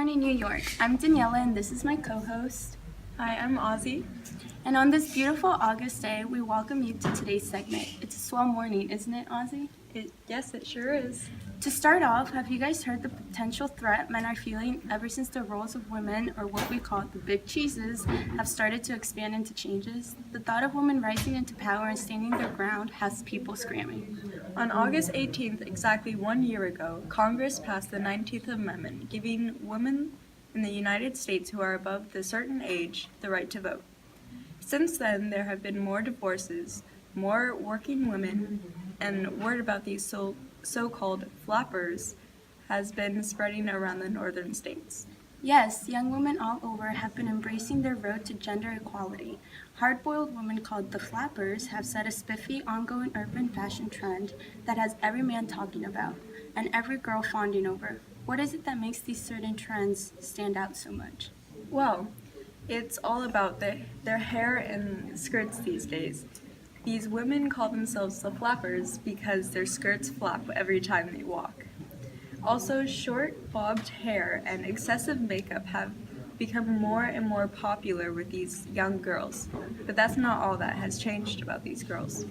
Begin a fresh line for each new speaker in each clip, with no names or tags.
morning, New York. I'm Daniela, and this is my co-host.
Hi, I'm Ozzy.
And on this beautiful August day, we welcome you to today's segment. It's a swell morning, isn't it, Ozzy?
Yes, it sure is.
To start off, have you guys heard the potential threat men are feeling ever since the roles of women, or what we call the big cheeses, have started to expand into changes? The thought of women rising into power and standing their ground has people screaming.
On August 18th, exactly 1 year ago, Congress passed the 19th Amendment, giving women in the United States who are above the certain age the right to vote. Since then, there have been more divorces, more working women, and word about these so-called flappers has been spreading around the northern states.
Yes, young women all over have been embracing their road to gender equality. Hard-boiled women called the flappers have set a spiffy, ongoing urban fashion trend that has every man talking about and every girl fawning over. What is it that makes these certain trends stand out so much?
Well, it's all about their hair and skirts these days. These women call themselves the flappers because their skirts flap every time they walk. Also, short, bobbed hair and excessive makeup have become more and more popular with these young girls. But that's not all that has changed about these girls.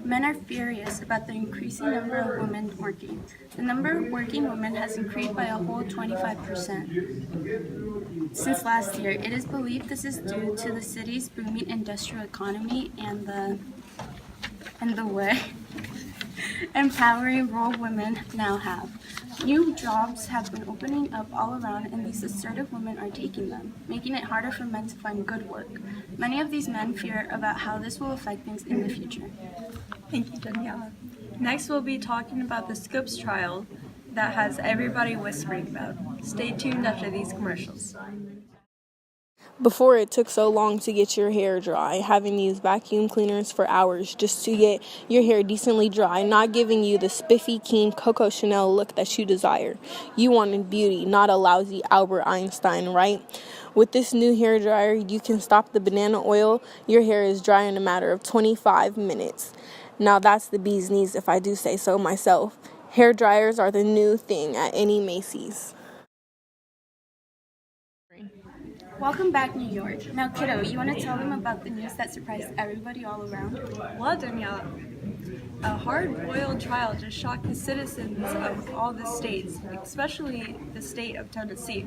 Men are furious about the increasing number of women working. The number of working women has increased by a whole 25% since last year. It is believed this is due to the city's booming industrial economy and the way empowering rural women now have. New jobs have been opening up all around, and these assertive women are taking them, making it harder for men to find good work. Many of these men fear about how this will affect things in the future.
Thank you, Daniela. Next, we'll be talking about the Scopes trial that has everybody whispering about. Stay tuned after these commercials.
Before, it took so long to get your hair dry, having to use vacuum cleaners for hours just to get your hair decently dry, not giving you the spiffy, keen Coco Chanel look that you desire. You wanted beauty, not a lousy Albert Einstein, right? With this new hair dryer, you can stop the banana oil. Your hair is dry in a matter of 25 minutes. Now that's the bee's knees, if I do say so myself. Hair dryers are the new thing at any Macy's.
Welcome back, New York. Now, kiddo, you want to tell them about the news that surprised everybody all around?
Well, Daniela, a hard-boiled trial just shocked the citizens of all the states, especially the state of Tennessee,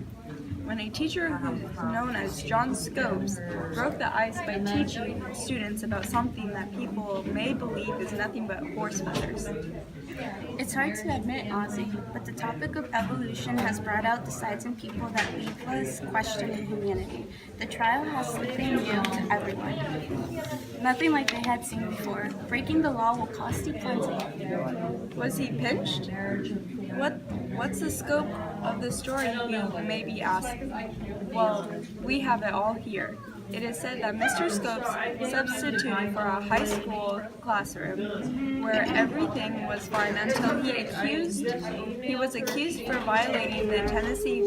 when a teacher who's known as John Scopes broke the ice by teaching students about something that people may believe is nothing but horse feathers.
It's hard to admit, Ozzy, but the topic of evolution has brought out the sides in people that leave us questioning humanity. The trial has something new to everyone. Nothing like they had seen before. Breaking the law will cost you plenty.
Was he pinched? What's the scope of the story, you may be asking? Well, we have it all here. It is said that Mr. Scopes substituted for a high school classroom where everything was fine until he was accused for violating the Tennessee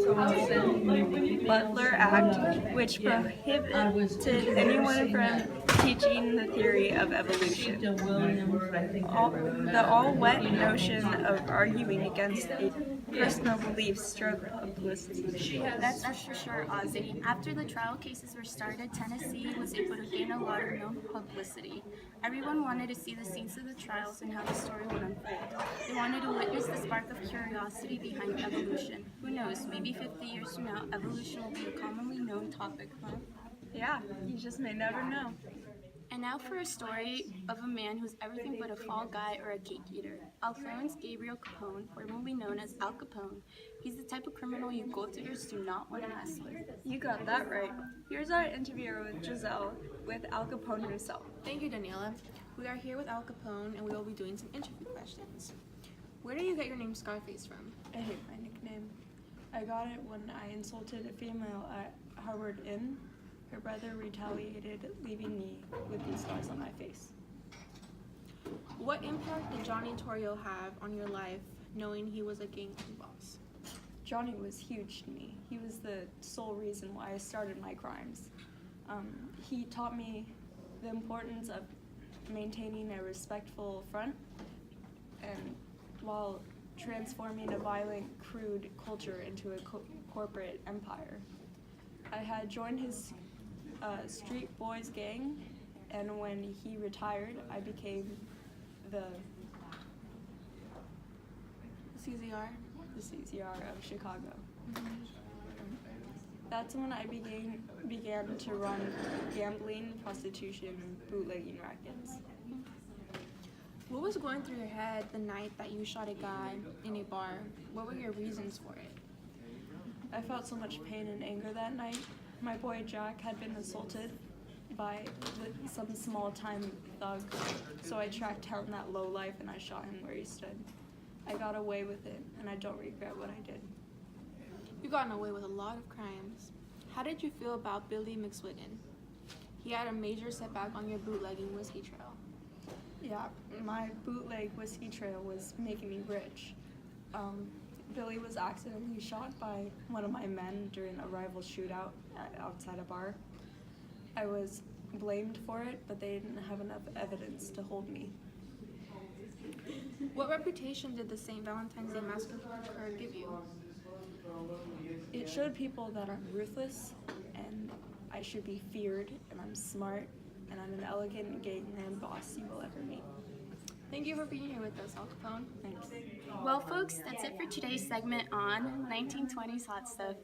Butler Act, which prohibited anyone from teaching the theory of evolution. The all-wet notion of arguing against a personal belief stroke publicity.
That's for sure, Ozzy. After the trial cases were started, Tennessee was able to gain a lot of known publicity. Everyone wanted to see the scenes of the trials and how the story would unfold. They wanted to witness the spark of curiosity behind evolution. Who knows, maybe 50 years from now, evolution will be a commonly known topic, huh?
Yeah, you just may never know.
And now for a story of a man who's everything but a fall guy or a cake eater. Alphonse Gabriel Capone, formerly known as Al Capone. He's the type of criminal you gold diggers do not want to mess with.
You got that right. Here's our interview with Giselle with Al Capone himself.
Thank you, Daniela. We are here with Al Capone, and we will be doing some interview questions. Where do you get your name Scarface from?
I hate my nickname. I got it when I insulted a female at Harvard Inn. Her brother retaliated, leaving me with these scars on my face.
What impact did Johnny Torrio have on your life, knowing he was a gang boss?
Johnny was huge to me. He was the sole reason why I started my crimes. He taught me the importance of maintaining a respectful front, and while transforming a violent, crude culture into a corporate empire. I had joined his Street Boys gang, and when he retired, I became the
CZR.
CCR of Chicago. That's when I began to run gambling, prostitution, and bootlegging rackets.
What was going through your head the night that you shot a guy in a bar? What were your reasons for it?
I felt so much pain and anger that night. My boy Jack had been assaulted by some small-time thug, so I tracked down that lowlife and I shot him where he stood. I got away with it, and I don't regret what I did.
You've gotten away with a lot of crimes. How did you feel about Billy McSwiggan? He had a major setback on your bootlegging whiskey trail.
Yeah, my bootleg whiskey trail was making me rich. Billy was accidentally shot by one of my men during a rival shootout outside a bar. I was blamed for it, but they didn't have enough evidence to hold me.
What reputation did the St. Valentine's Day Massacre give you?
It showed people that I'm ruthless, and I should be feared, and I'm smart, and I'm an elegant gangland boss you will ever meet.
Thank you for being here with us, Al Capone.
Thanks.
Well, folks, that's it for today's segment on 1920s Hot Stuff.